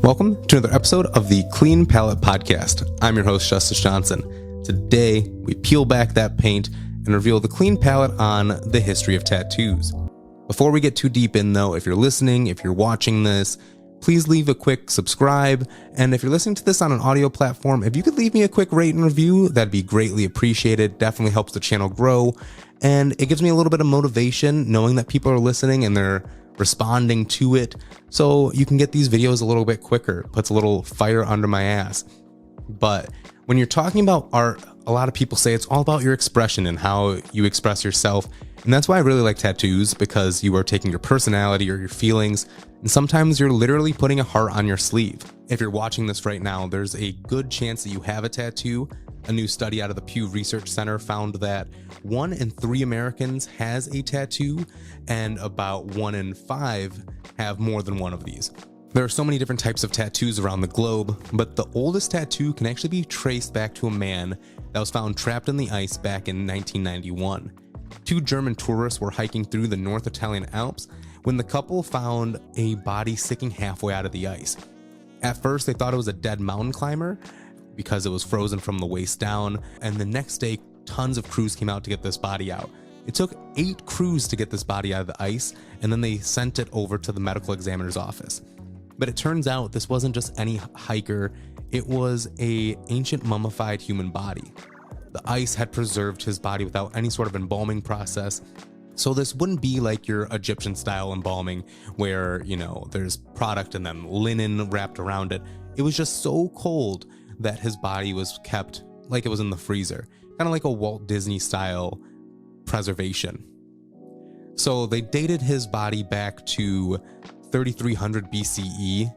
Welcome to another episode of the Clean Palette Podcast. I'm your host, Justice Johnson. Today, we peel back that paint and reveal the clean palette on the history of tattoos. Before we get too deep in though, if you're listening, if you're watching this, please leave a quick subscribe. And if you're listening to this on an audio platform, if you could leave me a quick rate and review, that'd be greatly appreciated. Definitely helps the channel grow. And it gives me a little bit of motivation knowing that people are listening and they're responding to it, so you can get these videos a little bit quicker. Puts a little fire under my ass. But when you're talking about art, a lot of people say it's all about your expression and how you express yourself. And that's why I really like tattoos, because you are taking your personality or your feelings, and sometimes you're literally putting a heart on your sleeve. If you're watching this right now, there's a good chance that you have a tattoo. A new study out of the Pew Research Center found that 1 in 3 Americans has a tattoo, and about 1 in 5 have more than one of these. There are so many different types of tattoos around the globe, but the oldest tattoo can actually be traced back to a man that was found trapped in the ice back in 1991. 2 German tourists were hiking through the North Italian Alps when the couple found a body sticking halfway out of the ice. At first, they thought it was a dead mountain climber because it was frozen from the waist down, and the next day, tons of crews came out to get this body out. It took 8 crews to get this body out of the ice, and then they sent it over to the medical examiner's office. But it turns out this wasn't just any hiker, it was an ancient mummified human body. The ice had preserved his body without any sort of embalming process. So this wouldn't be like your Egyptian style embalming where, there's product and then linen wrapped around it. It was just so cold that his body was kept like it was in the freezer, kind of like a Walt Disney style preservation. So they dated his body back to 3300 BCE,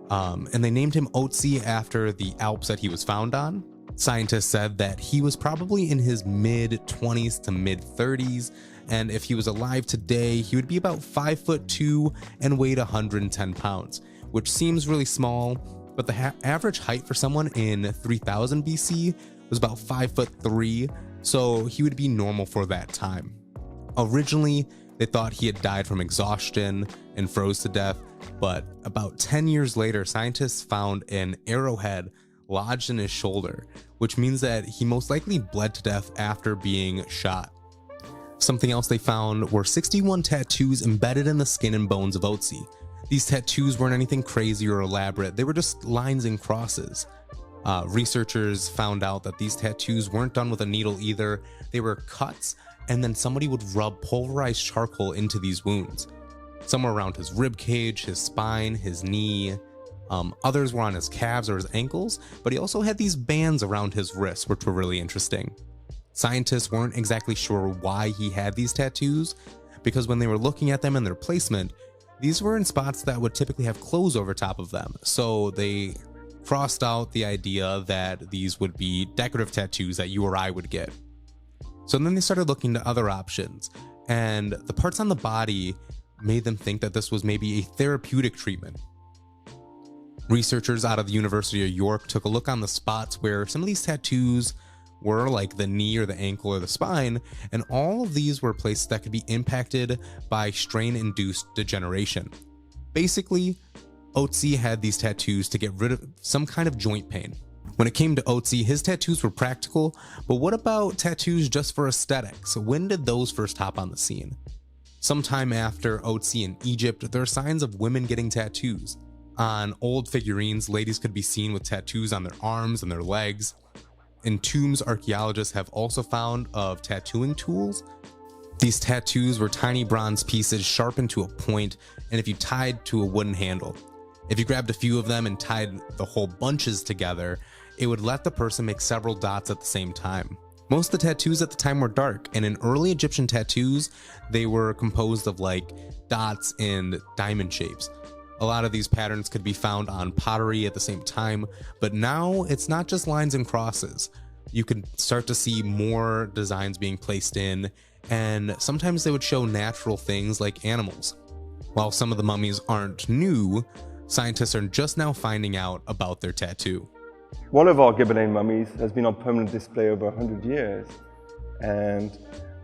and they named him Otzi after the Alps that he was found on. Scientists said that he was probably in his mid-20s to mid-30s, and if he was alive today, he would be about 5'2" and weighed 110 pounds, which seems really small, but the average height for someone in 3000 BC was about 5'3", so he would be normal for that time. Originally, they thought he had died from exhaustion and froze to death, but about 10 years later, scientists found an arrowhead lodged in his shoulder, which means that he most likely bled to death after being shot. Something else they found were 61 tattoos embedded in the skin and bones of Otzi. These tattoos weren't anything crazy or elaborate, they were just lines and crosses. Researchers found out that these tattoos weren't done with a needle either, they were cuts, and then somebody would rub pulverized charcoal into these wounds. Some were around his rib cage, his spine, his knee. Others were on his calves or his ankles, but he also had these bands around his wrists, which were really interesting. Scientists weren't exactly sure why he had these tattoos, because when they were looking at them and their placement, these were in spots that would typically have clothes over top of them, so they crossed out the idea that these would be decorative tattoos that you or I would get. So then they started looking to other options, and the parts on the body made them think that this was maybe a therapeutic treatment. Researchers out of the University of York took a look on the spots where some of these tattoos were, like the knee or the ankle or the spine, and all of these were places that could be impacted by strain-induced degeneration. Basically, Otzi had these tattoos to get rid of some kind of joint pain. When it came to Otzi, his tattoos were practical, but what about tattoos just for aesthetics? When did those first hop on the scene? Sometime after Otzi in Egypt, there are signs of women getting tattoos. On old figurines, ladies could be seen with tattoos on their arms and their legs. In tombs, archaeologists have also found of tattooing tools. These tattoos were tiny bronze pieces sharpened to a point, and if you tied to a wooden handle. If you grabbed a few of them and tied the whole bunches together, it would let the person make several dots at the same time. Most of the tattoos at the time were dark, and in early Egyptian tattoos, they were composed of like dots and diamond shapes. A lot of these patterns could be found on pottery at the same time, but now it's not just lines and crosses. You can start to see more designs being placed in, and sometimes they would show natural things like animals. While some of the mummies aren't new, scientists are just now finding out about their tattoo. One of our Gibelline mummies has been on permanent display over 100 years, and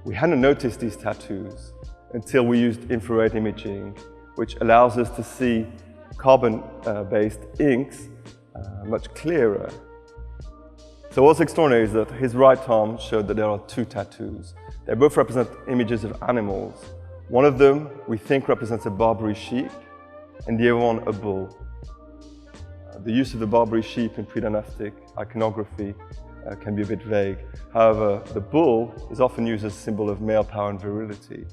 we hadn't noticed these tattoos until we used infrared imaging, which allows us to see carbon-based inks much clearer. So what's extraordinary is that his right arm showed that there are two tattoos. They both represent images of animals. One of them we think represents a Barbary sheep, and the other one a bull. The use of the Barbary sheep in pre-dynastic iconography can be a bit vague. However, the bull is often used as a symbol of male power and virility,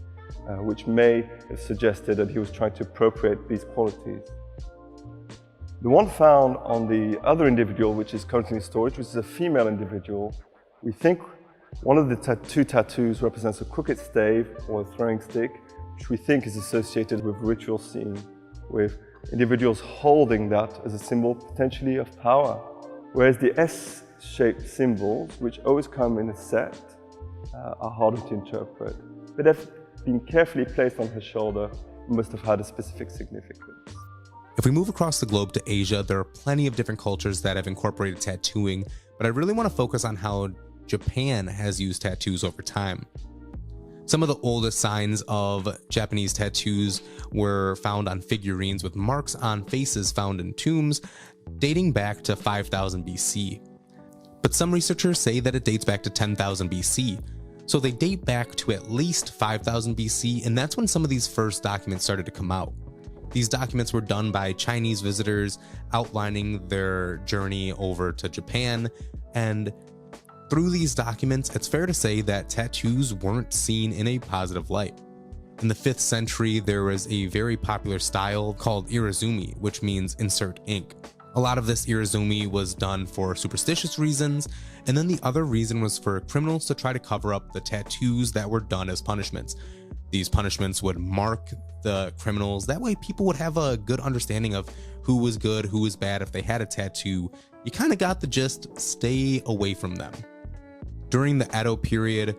which may have suggested that he was trying to appropriate these qualities. The one found on the other individual, which is currently in storage, which is a female individual, we think one of the two tattoos represents a crooked stave or a throwing stick, which we think is associated with ritual scene, with individuals holding that as a symbol potentially of power. Whereas the S-shaped symbols, which always come in a set, are harder to interpret. But they've been carefully placed on his shoulder and must have had a specific significance. If we move across the globe to Asia, there are plenty of different cultures that have incorporated tattooing, but I really want to focus on how Japan has used tattoos over time. Some of the oldest signs of Japanese tattoos were found on figurines with marks on faces found in tombs dating back to 5000 BC. But some researchers say that it dates back to 10,000 BC. So they date back to at least 5000 BC, and that's when some of these first documents started to come out. These documents were done by Chinese visitors outlining their journey over to Japan, and through these documents, it's fair to say that tattoos weren't seen in a positive light. In the 5th century, there was a very popular style called irizumi, which means insert ink. A lot of this irizumi was done for superstitious reasons, and then the other reason was for criminals to try to cover up the tattoos that were done as punishments. These punishments would mark the criminals. That way people would have a good understanding of who was good, who was bad. If they had a tattoo, you kind of got the gist, stay away from them. During the Edo period,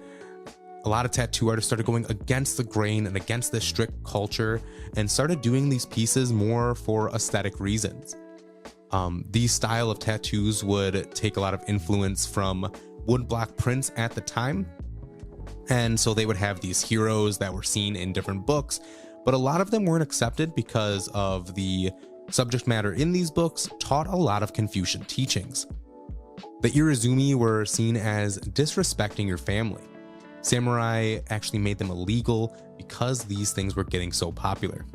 a lot of tattoo artists started going against the grain and against this strict culture and started doing these pieces more for aesthetic reasons. These style of tattoos would take a lot of influence from woodblock prints at the time. And so they would have these heroes that were seen in different books, but a lot of them weren't accepted because of the subject matter in these books taught a lot of Confucian teachings. The irizumi were seen as disrespecting your family. Samurai actually made them illegal because these things were getting so popular.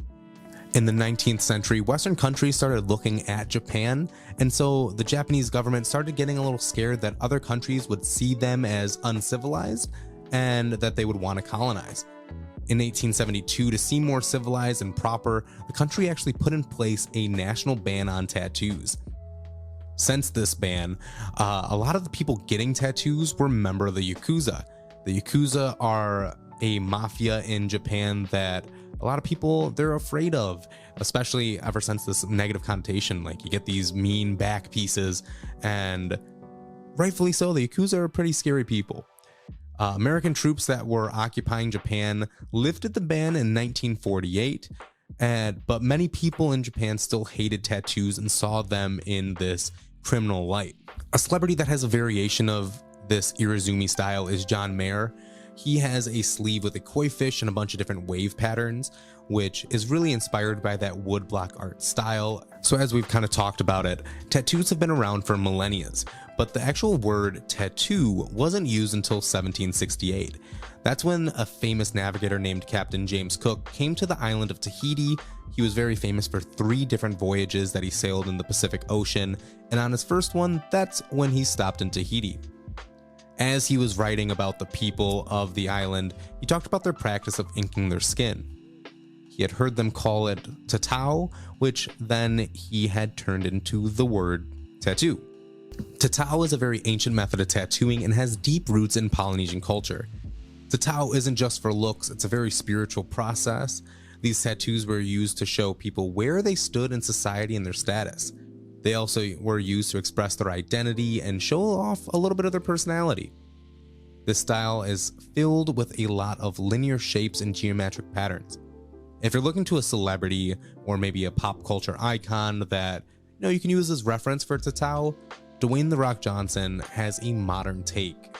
In the 19th century, Western countries started looking at Japan, and so the Japanese government started getting a little scared that other countries would see them as uncivilized and that they would want to colonize. In 1872, to seem more civilized and proper, the country actually put in place a national ban on tattoos. Since this ban, a lot of the people getting tattoos were members of the Yakuza. The Yakuza are a mafia in Japan that a lot of people, they're afraid of, especially ever since this negative connotation. Like, you get these mean back pieces, and rightfully so, the Yakuza are pretty scary people. American troops that were occupying Japan lifted the ban in 1948, but many people in Japan still hated tattoos and saw them in this criminal light. A celebrity that has a variation of this irizumi style is John Mayer. He has a sleeve with a koi fish and a bunch of different wave patterns, which is really inspired by that woodblock art style. So as we've kind of talked about it, tattoos have been around for millennia, but the actual word tattoo wasn't used until 1768. That's when a famous navigator named Captain James Cook came to the island of Tahiti. He was very famous for 3 different voyages that he sailed in the Pacific Ocean, and on his first one, that's when he stopped in Tahiti. As he was writing about the people of the island, he talked about their practice of inking their skin. He had heard them call it tatau, which then he had turned into the word tattoo. Tatau is a very ancient method of tattooing and has deep roots in Polynesian culture. Tatau isn't just for looks, it's a very spiritual process. These tattoos were used to show people where they stood in society and their status. They also were used to express their identity and show off a little bit of their personality. This style is filled with a lot of linear shapes and geometric patterns. If you're looking to a celebrity or maybe a pop culture icon that you can use as reference for tatau, Dwayne "The Rock" Johnson has a modern take.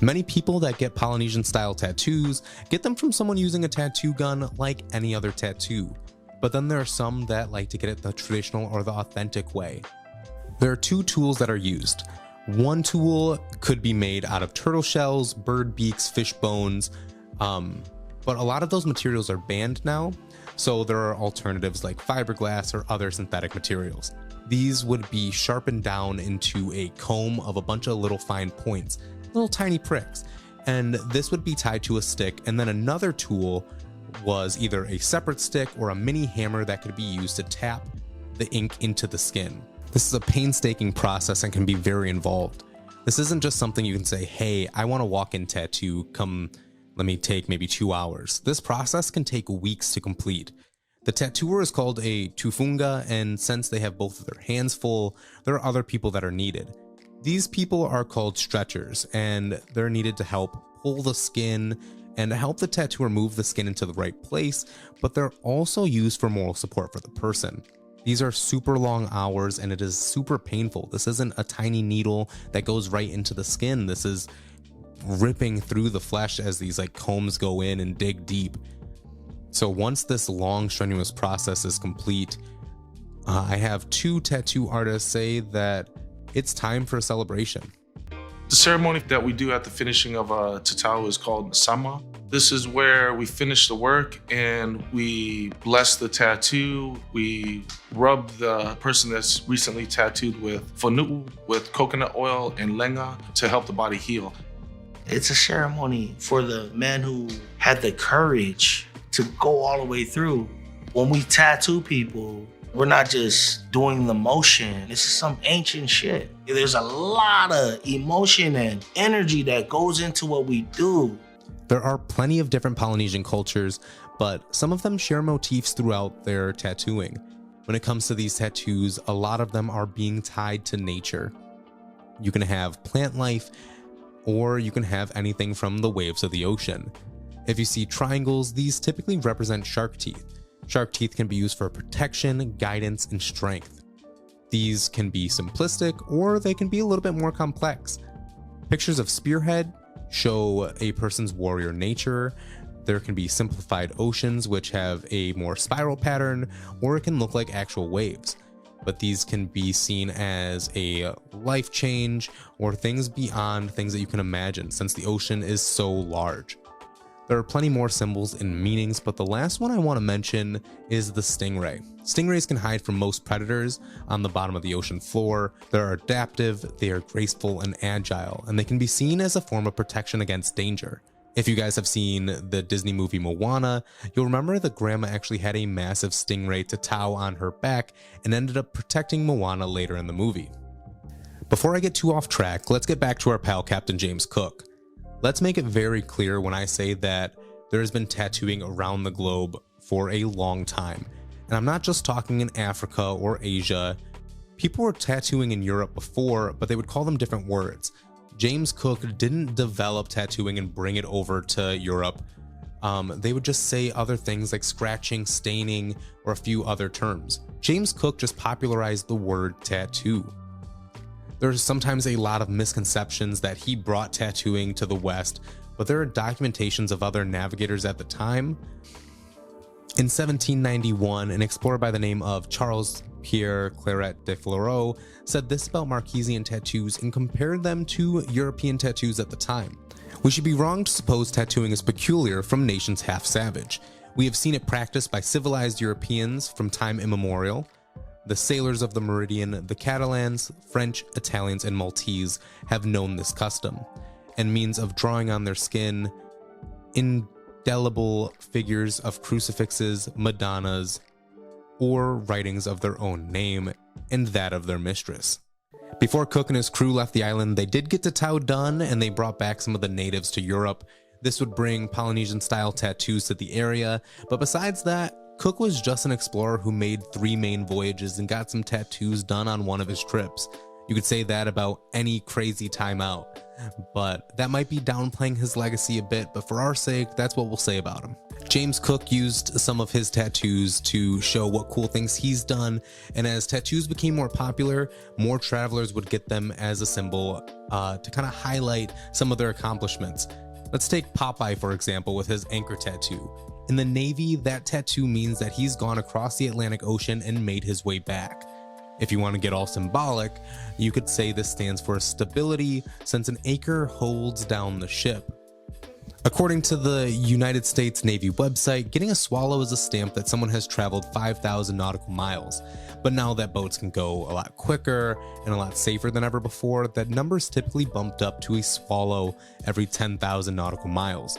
Many people that get Polynesian style tattoos get them from someone using a tattoo gun like any other tattoo. but then there are some that like to get it the traditional or the authentic way. There are two tools that are used. One tool could be made out of turtle shells, bird beaks, fish bones, but a lot of those materials are banned now, so there are alternatives like fiberglass or other synthetic materials. These would be sharpened down into a comb of a bunch of little fine points, little tiny pricks, and this would be tied to a stick, and then another tool was either a separate stick or a mini hammer that could be used to tap the ink into the skin. This is a painstaking process and can be very involved. This isn't just something you can say, hey, I want a walk-in tattoo, come, let me take maybe 2 hours. This process can take weeks to complete. The tattooer is called a tufunga, and since they have both of their hands full, there are other people that are needed. These people are called stretchers, and they're needed to help pull the skin and help the tattooer move the skin into the right place, but they're also used for moral support for the person. These are super long hours and it is super painful. This isn't a tiny needle that goes right into the skin. This is ripping through the flesh as these like combs go in and dig deep. So once this long strenuous process is complete, I have two tattoo artists say that it's time for a celebration. The ceremony that we do at the finishing of a tattoo is called Sama. This is where we finish the work and we bless the tattoo. We rub the person that's recently tattooed with fonu'u, with coconut oil and lenga to help the body heal. It's a ceremony for the man who had the courage to go all the way through. When we tattoo people, we're not just doing the motion. This is some ancient shit. There's a lot of emotion and energy that goes into what we do. There are plenty of different Polynesian cultures, but some of them share motifs throughout their tattooing. When it comes to these tattoos, a lot of them are being tied to nature. You can have plant life, or you can have anything from the waves of the ocean. If you see triangles, these typically represent shark teeth. Shark teeth can be used for protection, guidance, and strength. These can be simplistic, or they can be a little bit more complex. Pictures of spearhead show a person's warrior nature. There can be simplified oceans, which have a more spiral pattern, or it can look like actual waves. But these can be seen as a life change, or things beyond things that you can imagine, since the ocean is so large. There are plenty more symbols and meanings, but the last one I want to mention is the stingray. Stingrays can hide from most predators on the bottom of the ocean floor. They're adaptive, they are graceful and agile, and they can be seen as a form of protection against danger. If you guys have seen the Disney movie Moana, you'll remember that Grandma actually had a massive stingray tattoo on her back and ended up protecting Moana later in the movie. Before I get too off track, let's get back to our pal Captain James Cook. Let's make it very clear when I say that there has been tattooing around the globe for a long time. And I'm not just talking in Africa or Asia. People were tattooing in Europe before, but they would call them different words. James Cook didn't develop tattooing and bring it over to Europe. They would just say other things like scratching, staining, or a few other terms. James Cook just popularized the word tattoo. There's sometimes a lot of misconceptions that he brought tattooing to the West, but there are documentations of other navigators at the time. In 1791, an explorer by the name of Charles Pierre Claret de Fleurot said this about Marquesian tattoos and compared them to European tattoos at the time. We should be wrong to suppose tattooing is peculiar from nations half savage. We have seen it practiced by civilized Europeans from time immemorial. The sailors of the Meridian, the Catalans, French, Italians, and Maltese have known this custom, and means of drawing on their skin indelible figures of crucifixes, Madonnas, or writings of their own name and that of their mistress. Before Cook and his crew left the island, they did get tattoo done, and they brought back some of the natives to Europe. This would bring Polynesian-style tattoos to the area, but besides that, Cook was just an explorer who made 3 main voyages and got some tattoos done on one of his trips. You could say that about any crazy time out, but that might be downplaying his legacy a bit, but for our sake, that's what we'll say about him. James Cook used some of his tattoos to show what cool things he's done, and as tattoos became more popular, more travelers would get them as a symbol to kind of highlight some of their accomplishments. Let's take Popeye, for example, with his anchor tattoo. In the Navy, that tattoo means that he's gone across the Atlantic Ocean and made his way back. If you want to get all symbolic, you could say this stands for stability, since an anchor holds down the ship. According to the United States Navy website, getting a swallow is a stamp that someone has traveled 5,000 nautical miles. But now that boats can go a lot quicker and a lot safer than ever before, that number's typically bumped up to a swallow every 10,000 nautical miles.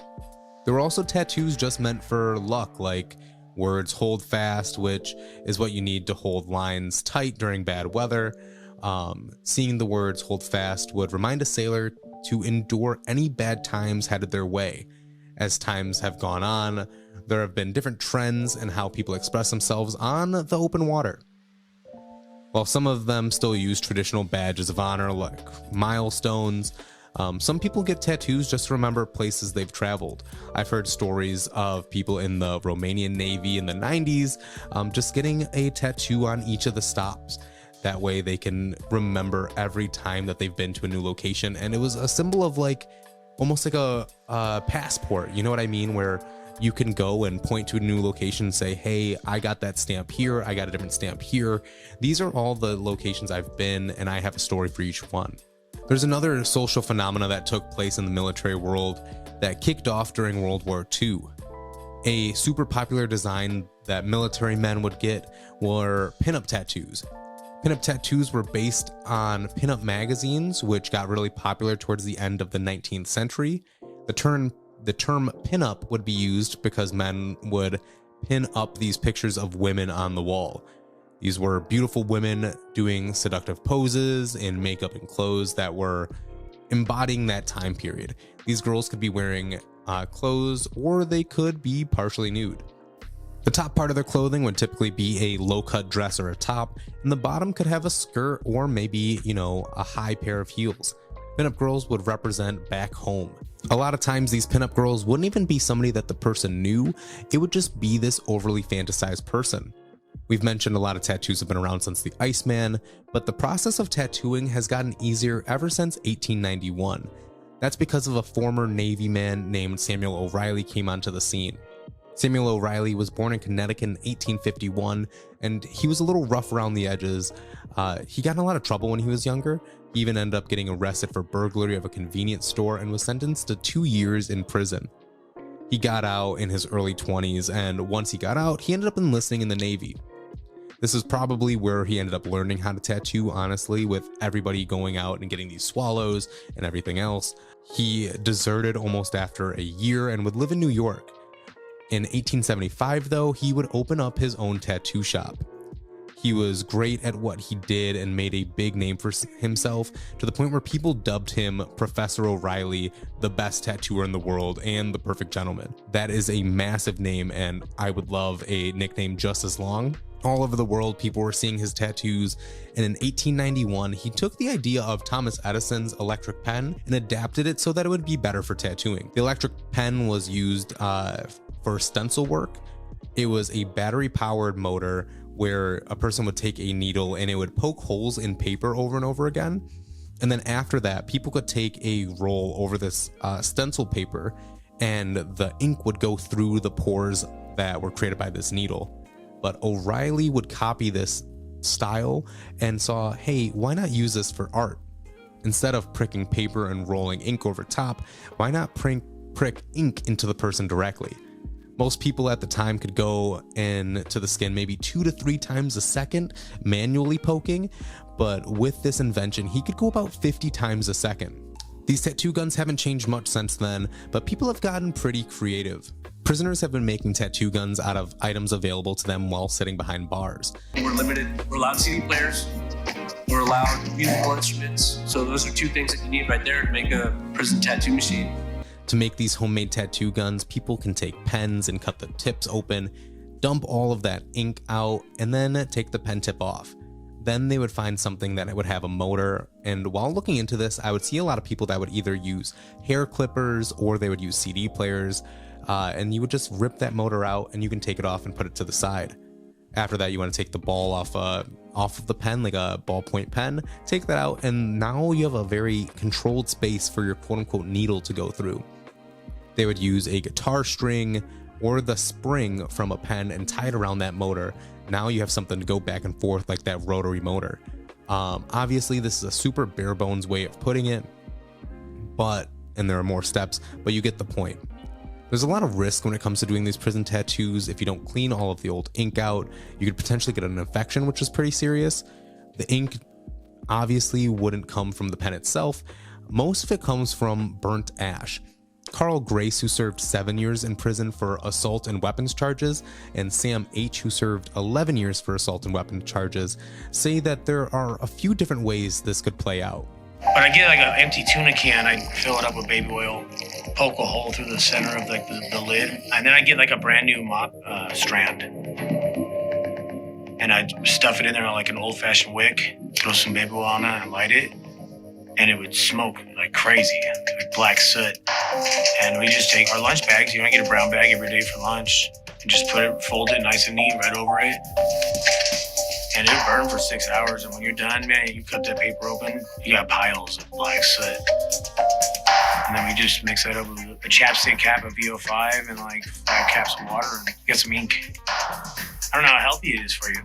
There were also tattoos just meant for luck, like words hold fast, which is what you need to hold lines tight during bad weather. Seeing the words hold fast would remind a sailor to endure any bad times headed their way. As times have gone on, there have been different trends in how people express themselves on the open water. While some of them still use traditional badges of honor like milestones, some people get tattoos just to remember places they've traveled. I've heard stories of people in the Romanian Navy in the 90s just getting a tattoo on each of the stops. That way they can remember every time that they've been to a new location. And it was a symbol of almost like a passport, you know what I mean? Where you can go and point to a new location and say, hey, I got that stamp here, I got a different stamp here. These are all the locations I've been, and I have a story for each one. There's another social phenomena that took place in the military world that kicked off during World War II. A super popular design that military men would get were pinup tattoos. Pinup tattoos were based on pinup magazines, which got really popular towards the end of the 19th century. The term pinup would be used because men would pin up these pictures of women on the wall. These were beautiful women doing seductive poses in makeup and clothes that were embodying that time period. These girls could be wearing clothes, or they could be partially nude. The top part of their clothing would typically be a low-cut dress or a top, and the bottom could have a skirt or maybe, a high pair of heels. Pinup girls would represent back home. A lot of times these pinup girls wouldn't even be somebody that the person knew, it would just be this overly fantasized person. We've mentioned a lot of tattoos have been around since the Iceman, but the process of tattooing has gotten easier ever since 1891. That's because of a former Navy man named Samuel O'Reilly came onto the scene. Samuel O'Reilly was born in Connecticut in 1851, and he was a little rough around the edges. He got in a lot of trouble when he was younger. He even ended up getting arrested for burglary of a convenience store and was sentenced to 2 years in prison. He got out in his early 20s, and once he got out, he ended up enlisting in the Navy. This is probably where he ended up learning how to tattoo, honestly, with everybody going out and getting these swallows and everything else. He deserted almost after a year and would live in New York. In 1875, though, he would open up his own tattoo shop. He was great at what he did and made a big name for himself, to the point where people dubbed him Professor O'Reilly, the best tattooer in the world and the perfect gentleman. That is a massive name, and I would love a nickname just as long. All over the world, people were seeing his tattoos, and in 1891, he took the idea of Thomas Edison's electric pen and adapted it so that it would be better for tattooing. The electric pen was used for stencil work. It was a battery-powered motor where a person would take a needle and it would poke holes in paper over and over again. And then after that, people could take a roll over this stencil paper, and the ink would go through the pores that were created by this needle. But O'Reilly would copy this style and saw, hey, why not use this for art? Instead of pricking paper and rolling ink over top, why not prick ink into the person directly? Most people at the time could go into the skin maybe 2 to 3 times a second, manually poking, but with this invention, he could go about 50 times a second. These tattoo guns haven't changed much since then, but people have gotten pretty creative. Prisoners have been making tattoo guns out of items available to them while sitting behind bars. We're limited. We're allowed CD players. We're allowed musical instruments. So those are 2 things that you need right there to make a prison tattoo machine. To make these homemade tattoo guns, people can take pens and cut the tips open, dump all of that ink out, and then take the pen tip off. Then they would find something that would have a motor, and while looking into this, I would see a lot of people that would either use hair clippers or they would use CD players, and you would just rip that motor out and you can take it off and put it to the side. After that, you want to take the ball off of the pen, like a ballpoint pen, take that out, and now you have a very controlled space for your quote-unquote needle to go through. They would use a guitar string, or the spring from a pen and tie it around that motor. Now you have something to go back and forth like that rotary motor. Obviously, this is a super bare bones way of putting it, and there are more steps, but you get the point. There's a lot of risk when it comes to doing these prison tattoos. If you don't clean all of the old ink out, you could potentially get an infection, which is pretty serious. The ink obviously wouldn't come from the pen itself. Most of it comes from burnt ash. Carl Grace, who served 7 years in prison for assault and weapons charges, and Sam H., who served 11 years for assault and weapons charges, say that there are a few different ways this could play out. When I get like an empty tuna can, I fill it up with baby oil, poke a hole through the center of like the lid, and then I get like a brand new mop strand. And I stuff it in there on like an old-fashioned wick, throw some baby oil on it and light it, and it would smoke like crazy, like black soot. And we just take our lunch bags, I get a brown bag every day for lunch, and just fold it nice and neat right over it. And it'll burn for 6 hours, and when you're done, man, you cut that paper open, you got piles of black soot. And then we just mix that up with a chapstick cap of VO5 and like 5 caps of water and get some ink. I don't know how healthy it is for you,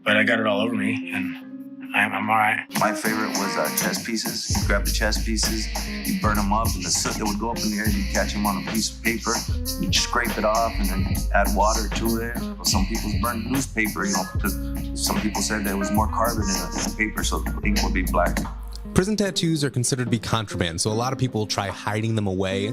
but I got it all over me, and I'm all right. My favorite was chess pieces. You grab the chess pieces, you burn them up, and the soot that would go up in the air, you catch them on a piece of paper, you scrape it off, and then add water to it. Some people burn newspaper, because some people said there was more carbon in the paper, so the ink would be black. Prison tattoos are considered to be contraband, so a lot of people try hiding them away.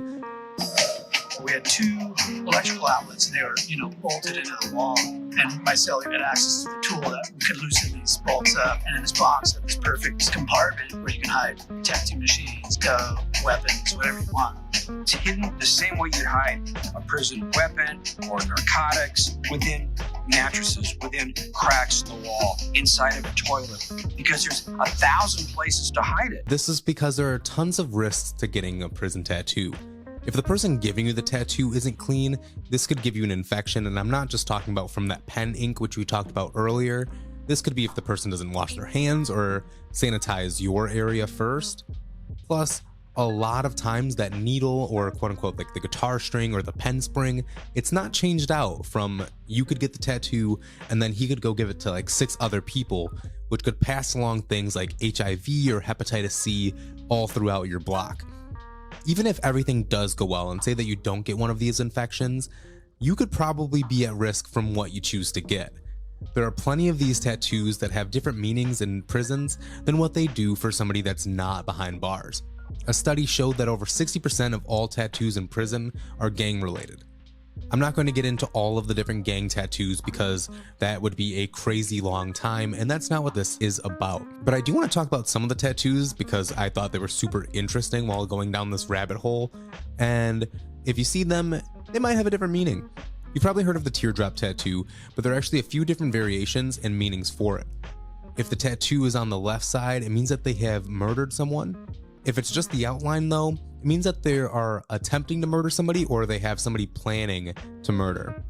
We had 2 electrical outlets, and they were, bolted into the wall. And my cellular had access to the tool that we could loosen these bolts up. And in this box, had this perfect compartment where you can hide tattoo machines, dough, weapons, whatever you want. It's hidden the same way you'd hide a prison weapon or narcotics, within mattresses, within cracks in the wall, inside of a toilet, because there's 1,000 places to hide it. This is because there are tons of risks to getting a prison tattoo. If the person giving you the tattoo isn't clean, this could give you an infection, and I'm not just talking about from that pen ink which we talked about earlier. This could be if the person doesn't wash their hands or sanitize your area first. Plus, a lot of times that needle, or quote unquote like the guitar string or the pen spring, it's not changed out from you could get the tattoo and then he could go give it to like 6 other people, which could pass along things like HIV or hepatitis C all throughout your block. Even if everything does go well and say that you don't get one of these infections, you could probably be at risk from what you choose to get. There are plenty of these tattoos that have different meanings in prisons than what they do for somebody that's not behind bars. A study showed that over 60% of all tattoos in prison are gang related. I'm not going to get into all of the different gang tattoos because that would be a crazy long time, and that's not what this is about. But I do want to talk about some of the tattoos because I thought they were super interesting while going down this rabbit hole. And if you see them, they might have a different meaning. You've probably heard of the teardrop tattoo, but there are actually a few different variations and meanings for it. If the tattoo is on the left side, it means that they have murdered someone. If it's just the outline though, it means that they are attempting to murder somebody or they have somebody planning to murder.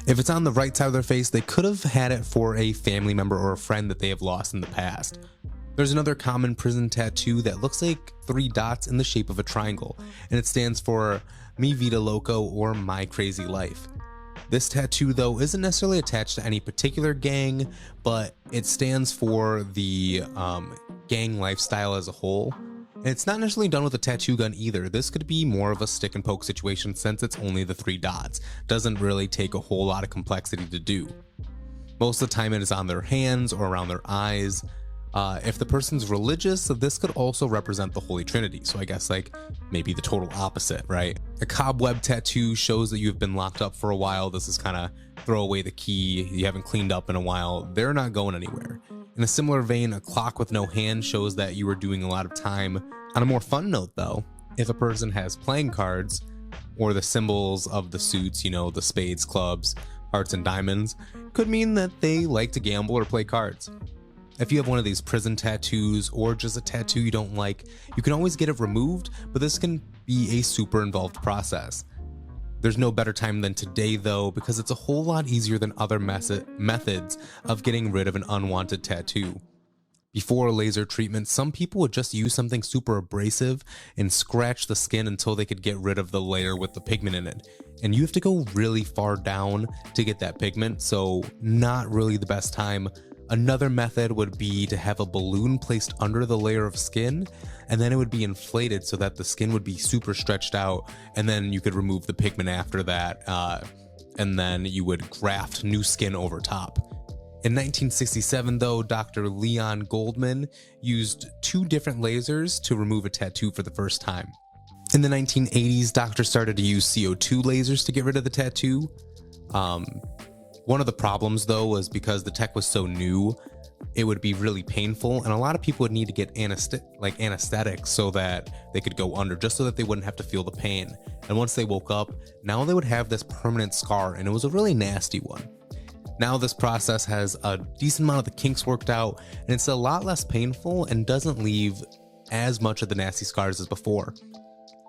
If it's on the right side of their face, they could have had it for a family member or a friend that they have lost in the past. There's another common prison tattoo that looks like 3 dots in the shape of a triangle, and it stands for Mi Vida Loco or My Crazy Life. This tattoo though isn't necessarily attached to any particular gang, but it stands for the gang lifestyle as a whole. And it's not necessarily done with a tattoo gun either. This could be more of a stick and poke situation since it's only the 3 dots. Doesn't really take a whole lot of complexity to do. Most of the time it is on their hands or around their eyes. If the person's religious, this could also represent the Holy Trinity. So I guess like maybe the total opposite, right? A cobweb tattoo shows that you've been locked up for a while. This is kind of throw away the key. You haven't cleaned up in a while. They're not going anywhere. In a similar vein, a clock with no hand shows that you were doing a lot of time. On a more fun note though, if a person has playing cards or the symbols of the suits, the spades, clubs, hearts, and diamonds, could mean that they like to gamble or play cards. If you have one of these prison tattoos or just a tattoo you don't like, you can always get it removed, but this can be a super involved process. There's no better time than today though, because it's a whole lot easier than other methods of getting rid of an unwanted tattoo. Before laser treatment, some people would just use something super abrasive and scratch the skin until they could get rid of the layer with the pigment in it. and you have to go really far down to get that pigment, so not really the best time. Another method would be to have a balloon placed under the layer of skin, and then it would be inflated so that the skin would be super stretched out, and then you could remove the pigment after that, and then you would graft new skin over top. In 1967, though, Dr. Leon Goldman used 2 different lasers to remove a tattoo for the first time. In the 1980s, doctors started to use CO2 lasers to get rid of the tattoo. One of the problems, though, was because the tech was so new, it would be really painful, and a lot of people would need to get anesthetic so that they could go under, just so that they wouldn't have to feel the pain. And once they woke up, now they would have this permanent scar, and it was a really nasty one. Now this process has a decent amount of the kinks worked out, and it's a lot less painful and doesn't leave as much of the nasty scars as before.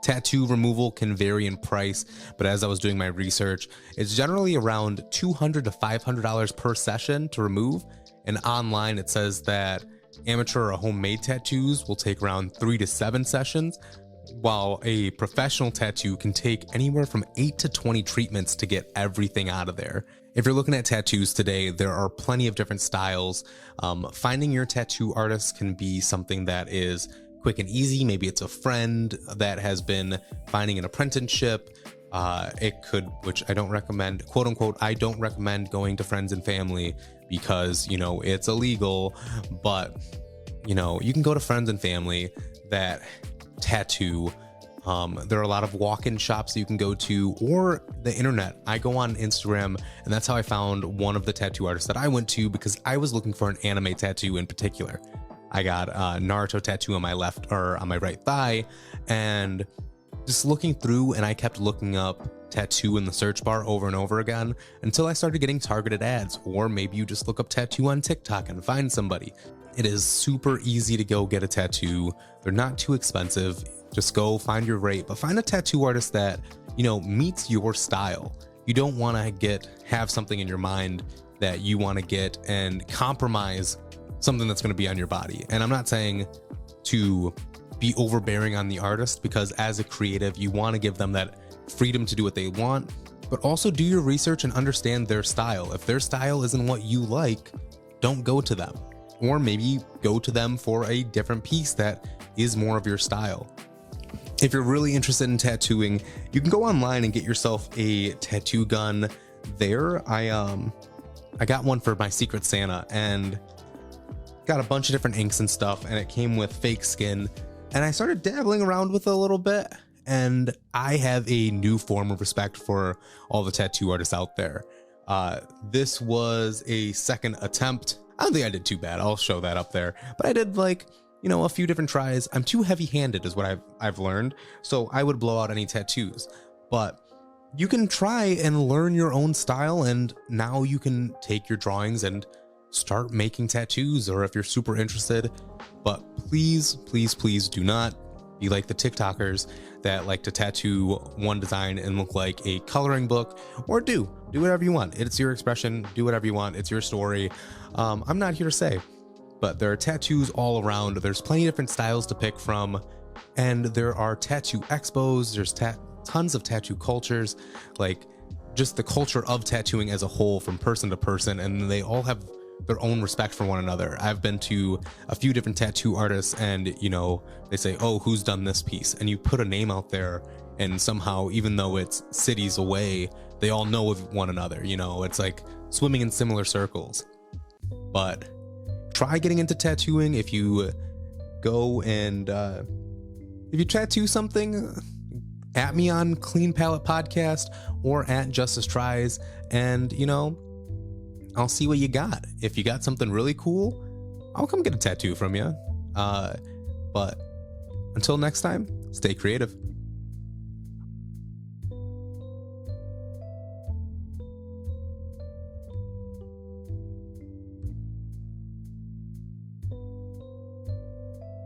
Tattoo removal can vary in price, but as I was doing my research, it's generally around $200 to $500 per session to remove, and online it says that amateur or homemade tattoos will take around 3 to 7 sessions, while a professional tattoo can take anywhere from 8 to 20 treatments to get everything out of there. If you're looking at tattoos today, there are plenty of different styles. Finding your tattoo artist can be something that is quick and easy. Maybe it's a friend that has been finding an apprenticeship. It could, which I don't recommend, quote unquote, I don't recommend going to friends and family because, you know, it's illegal, but, you know, you can go to friends and family that tattoo. There are a lot of walk-in shops that you can go to, or the internet. I go on Instagram, and that's how I found one of the tattoo artists that I went to because I was looking for an anime tattoo in particular. I got a Naruto tattoo on my left or on my right thigh, and just looking through, and I kept looking up tattoo in the search bar over and over again until I started getting targeted ads. Or maybe you just look up tattoo on TikTok and find somebody. It is super easy to go get a tattoo. They're not too expensive. Just go find your rate, but find a tattoo artist that, you know, meets your style. You don't want to have something in your mind that you want to get and compromise something that's going to be on your body. And I'm not saying to be overbearing on the artist, because as a creative, you want to give them that freedom to do what they want, but also do your research and understand their style. If their style isn't what you like, don't go to them. Or maybe go to them for a different piece that is more of your style. If you're really interested in tattooing, you can go online and get yourself a tattoo gun there. I got one for my Secret Santa and got a bunch of different inks and stuff, and it came with fake skin, and I started dabbling around with it a little bit, and I have a new form of respect for all the tattoo artists out there. This was a second attempt. I don't think I did too bad. I'll show that up there, but I did a few different tries. I'm too heavy-handed is what I've learned, so I would blow out any tattoos. But you can try and learn your own style, and now you can take your drawings and start making tattoos, or if you're super interested. But please, please, please do not be like the TikTokers that like to tattoo one design and look like a coloring book, or do whatever you want. It's your expression. Do whatever you want. It's your story. I'm not here to say. But there are tattoos all around. There's plenty of different styles to pick from, and there are tattoo expos. There's tons of tattoo cultures, like just the culture of tattooing as a whole from person to person, and they all have their own respect for one another. I've been to a few different tattoo artists, and they say, oh, who's done this piece? And you put a name out there, and somehow, even though it's cities away, they all know of one another. It's like swimming in similar circles. But try getting into tattooing. If you go and if you tattoo something, at me on Clean Palette Podcast or at Justice Tries, and I'll see what you got. If you got something really cool, I'll come get a tattoo from you. But until next time, stay creative.